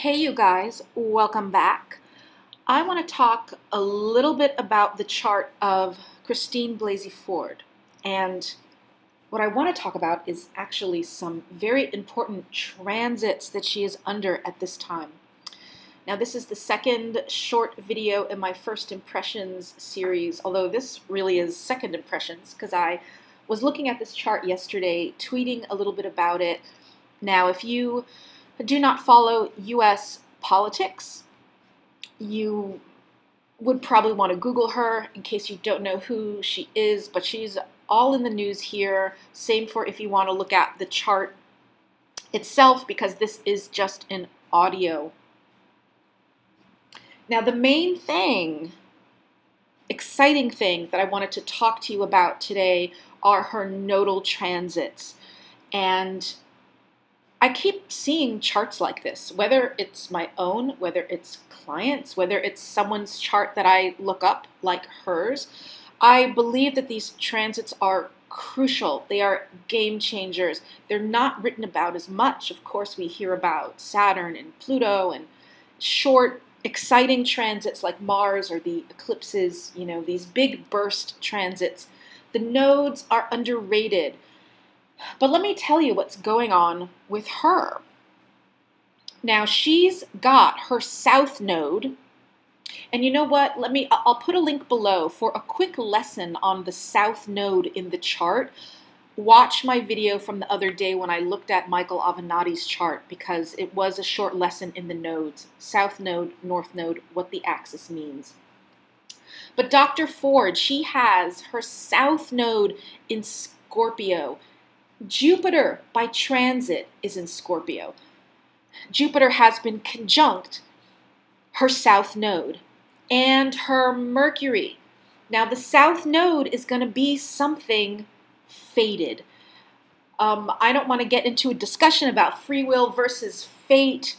Hey you guys, welcome back. I want to talk a little bit about the chart of Christine Blasey Ford. And what I want to talk about is actually some very important transits that she is under at this time. Now this is the second short video in my first impressions series, although this really is second impressions because I was looking at this chart yesterday, tweeting a little bit about it. Now if you do not follow U.S. politics, you would probably want to Google her in case you don't know who she is, but she's all in the news here. Same for if you want to look at the chart itself, because this is just an audio. Now the main thing, exciting thing that I wanted to talk to you about today are her nodal transits. And I keep seeing charts like this, whether it's my own, whether it's clients, whether it's someone's chart that I look up like hers. I believe that these transits are crucial. They are game changers. They're not written about as much. Of course, we hear about Saturn and Pluto and short, exciting transits like Mars or the eclipses, you know, these big burst transits. The nodes are underrated. But let me tell you what's going on with her. Now she's got her south node, and you know what? I'll put a link below for a quick lesson on the south node in the chart. Watch my video from the other day when I looked at Michael Avenatti's chart, because it was a short lesson in the nodes. South node, north node, what the axis means. But Dr. Ford, she has her south node in Scorpio. Jupiter by transit is in Scorpio. Jupiter has been conjunct her south node and her Mercury. Now the south node is going to be something fated. I don't want to get into a discussion about free will versus fate,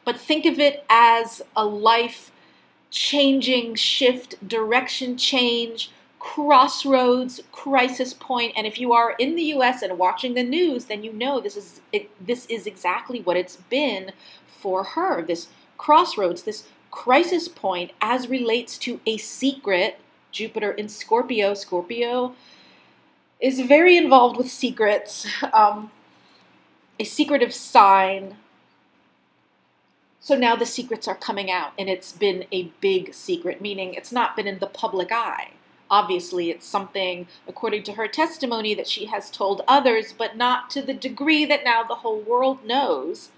but think of it as a life-changing shift, direction change, crossroads, crisis point. And if you are in the US and watching the news, then you know this is exactly what it's been for her. This crossroads, this crisis point as relates to a secret. Jupiter in Scorpio. Scorpio is very involved with secrets. A secretive sign. So now the secrets are coming out, and it's been a big secret, meaning it's not been in the public eye. Obviously, it's something, according to her testimony, that she has told others, but not to the degree that now the whole world knows.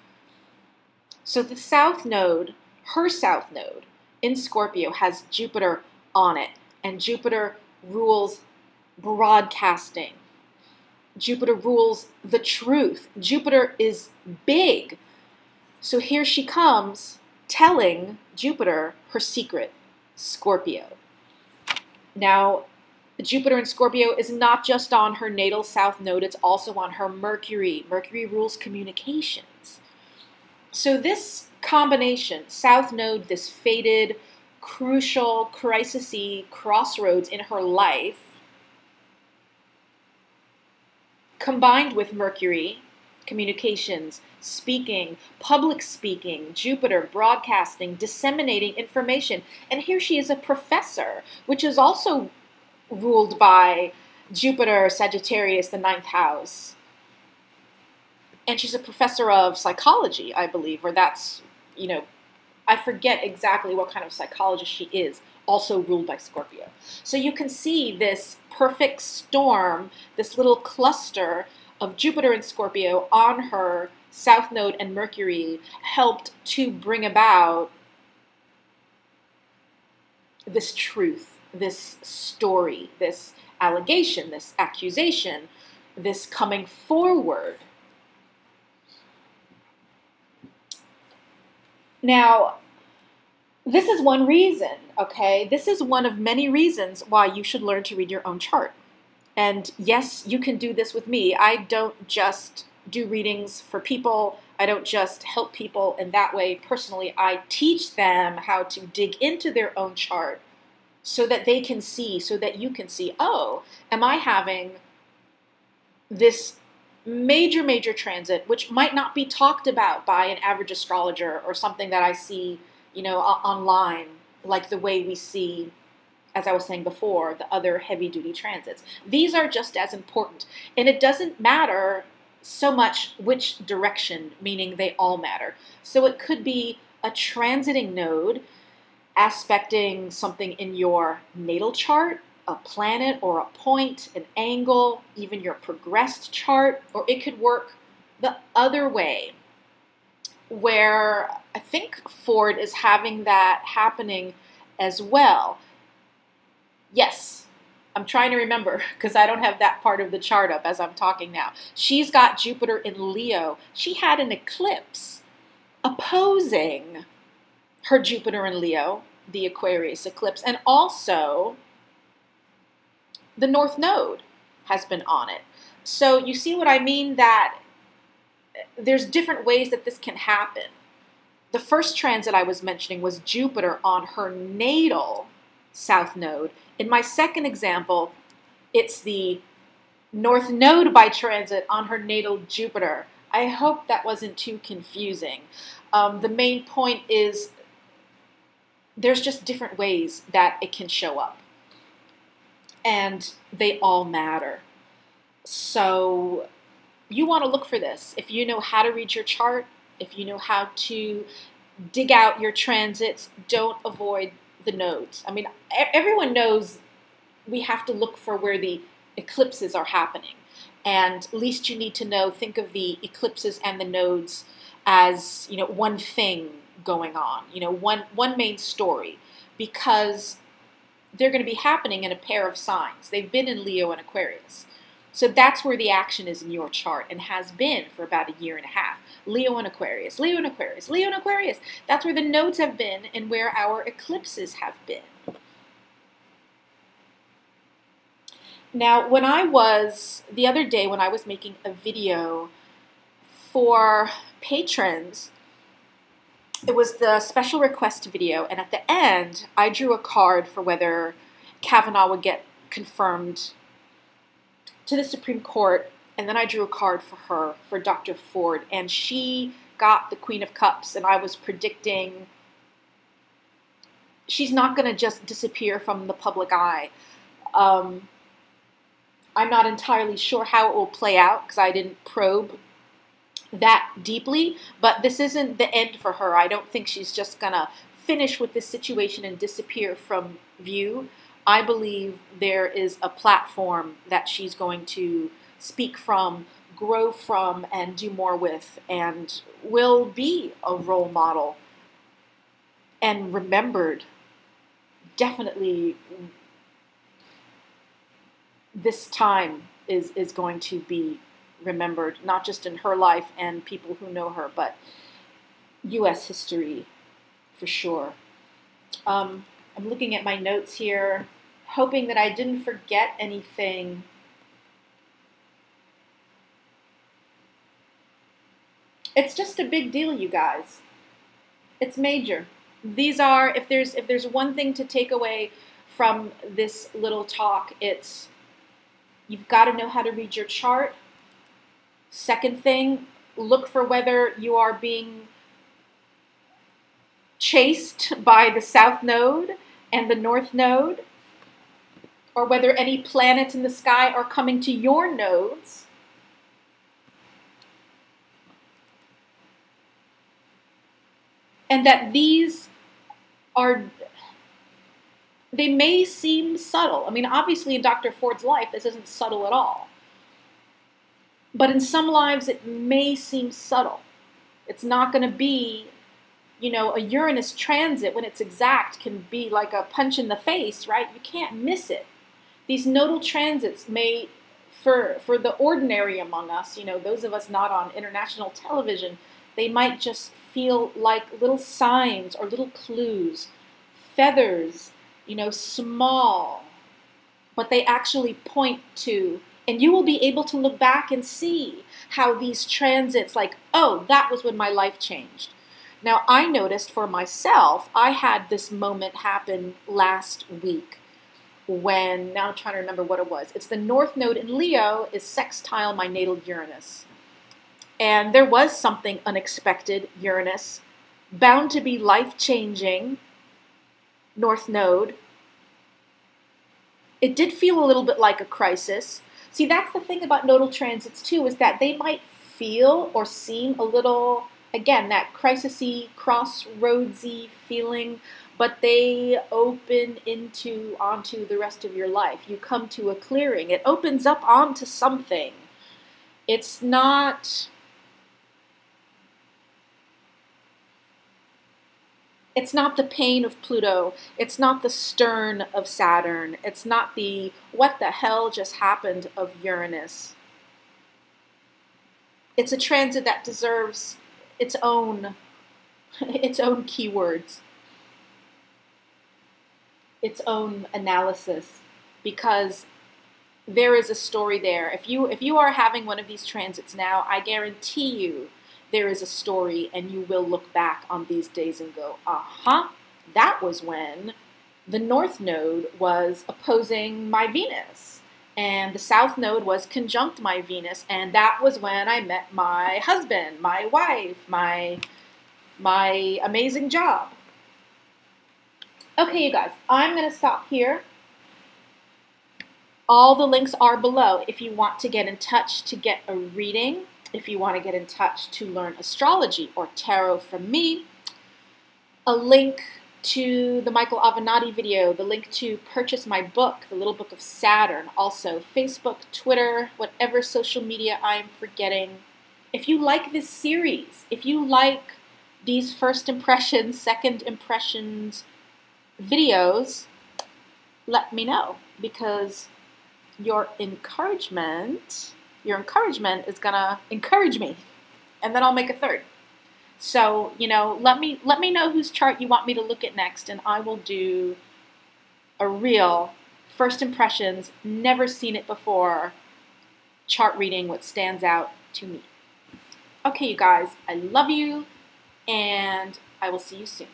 So the south node, her south node in Scorpio, has Jupiter on it, and Jupiter rules broadcasting. Jupiter rules the truth. Jupiter is big. So here she comes telling Jupiter her secret, Scorpio. Now, Jupiter in Scorpio is not just on her natal south node, it's also on her Mercury. Mercury rules communications. So this combination, south node, this fated, crucial, crisis-y crossroads in her life, combined with Mercury, communications, speaking, public speaking, Jupiter, broadcasting, disseminating information. And here she is a professor, which is also ruled by Jupiter, Sagittarius, the 9th house. And she's a professor of psychology, I believe, or that's, you know, I forget exactly what kind of psychologist she is, also ruled by Scorpio. So you can see this perfect storm, this little cluster of Jupiter and Scorpio on her south node and Mercury helped to bring about this truth, this story, this allegation, this accusation, this coming forward. Now, this is one reason, okay? This is one of many reasons why you should learn to read your own chart. And yes, you can do this with me. I don't just do readings for people. I don't just help people in that way. Personally, I teach them how to dig into their own chart so that they can see, so that you can see, oh, am I having this major, major transit, which might not be talked about by an average astrologer or something that I see, online, like the way we see, as I was saying before, the other heavy-duty transits. These are just as important. And it doesn't matter so much which direction, meaning they all matter. So it could be a transiting node aspecting something in your natal chart, a planet or a point, an angle, even your progressed chart, or it could work the other way, where I think Ford is having that happening as well. Yes, I'm trying to remember because I don't have that part of the chart up as I'm talking now. She's got Jupiter in Leo. She had an eclipse opposing her Jupiter in Leo, the Aquarius eclipse, and also the North Node has been on it. So you see what I mean, that there's different ways that this can happen. The first transit I was mentioning was Jupiter on her natal South Node. In my second example, it's the North Node by transit on her natal Jupiter. I hope that wasn't too confusing. The main point is there's just different ways that it can show up. And they all matter. So you want to look for this. If you know how to read your chart, if you know how to dig out your transits, don't avoid the nodes. I mean, everyone knows we have to look for where the eclipses are happening. And at least you need to know, think of the eclipses and the nodes as, one thing going on, one main story, because they're going to be happening in a pair of signs. They've been in Leo and Aquarius. So that's where the action is in your chart and has been for about a year and a half. Leo and Aquarius, Leo and Aquarius, Leo and Aquarius. That's where the nodes have been and where our eclipses have been. Now, the other day when I was making a video for patrons, it was the special request video, and at the end, I drew a card for whether Kavanaugh would get confirmed to the Supreme Court, and then I drew a card for her, for Dr. Ford, and she got the Queen of Cups, and I was predicting she's not going to just disappear from the public eye. I'm not entirely sure how it will play out because I didn't probe that deeply, but this isn't the end for her. I don't think she's just gonna finish with this situation and disappear from view. I believe there is a platform that she's going to speak from, grow from, and do more with, and will be a role model and remembered. Definitely this time is going to be remembered, not just in her life and people who know her, but U.S. history for sure. I'm looking at my notes here, hoping that I didn't forget anything. It's just a big deal, you guys. It's major. These are, if there's one thing to take away from this little talk, it's you've got to know how to read your chart. Second thing, look for whether you are being chased by the South Node and the North Node, or whether any planets in the sky are coming to your nodes. And that these are, they may seem subtle. I mean, obviously in Dr. Ford's life, this isn't subtle at all. But in some lives, it may seem subtle. It's not going to be, a Uranus transit when it's exact can be like a punch in the face, right? You can't miss it. These nodal transits may, for the ordinary among us, those of us not on international television, they might just feel like little signs or little clues, feathers, small, but they actually point to. And you will be able to look back and see how these transits, like, oh, that was when my life changed. Now, I noticed for myself, I had this moment happen last week. when, now I'm trying to remember what it was. It's the North Node in Leo is sextile my natal Uranus. And there was something unexpected, Uranus, bound to be life-changing, North Node. It did feel a little bit like a crisis. See, that's the thing about nodal transits too, is that they might feel or seem a little, again, that crisis-y, crossroadsy feeling, but they open onto the rest of your life. You come to a clearing. It opens up onto something. It's not the pain of Pluto. It's not the stern of Saturn. It's not the what the hell just happened of Uranus. It's a transit that deserves its own keywords, its own analysis, because there is a story there. If you are having one of these transits now, I guarantee you there is a story, and you will look back on these days and go, uh-huh, that was when the North Node was opposing my Venus, and the South Node was conjunct my Venus, and that was when I met my husband, my wife, my amazing job. Okay, you guys, I'm going to stop here. All the links are below if you want to get in touch to get a reading, if you want to get in touch to learn astrology or tarot from me, a link to the Michael Avenatti video, the link to purchase my book, The Little Book of Saturn, also Facebook, Twitter, whatever social media I'm forgetting. If you like this series, if you like these first impressions, second impressions videos, let me know, because your encouragement is gonna encourage me, and then I'll make a third. So, you know, let me know whose chart you want me to look at next, and I will do a real first impressions, never seen it before chart reading, what stands out to me. Okay, you guys, I love you, and I will see you soon.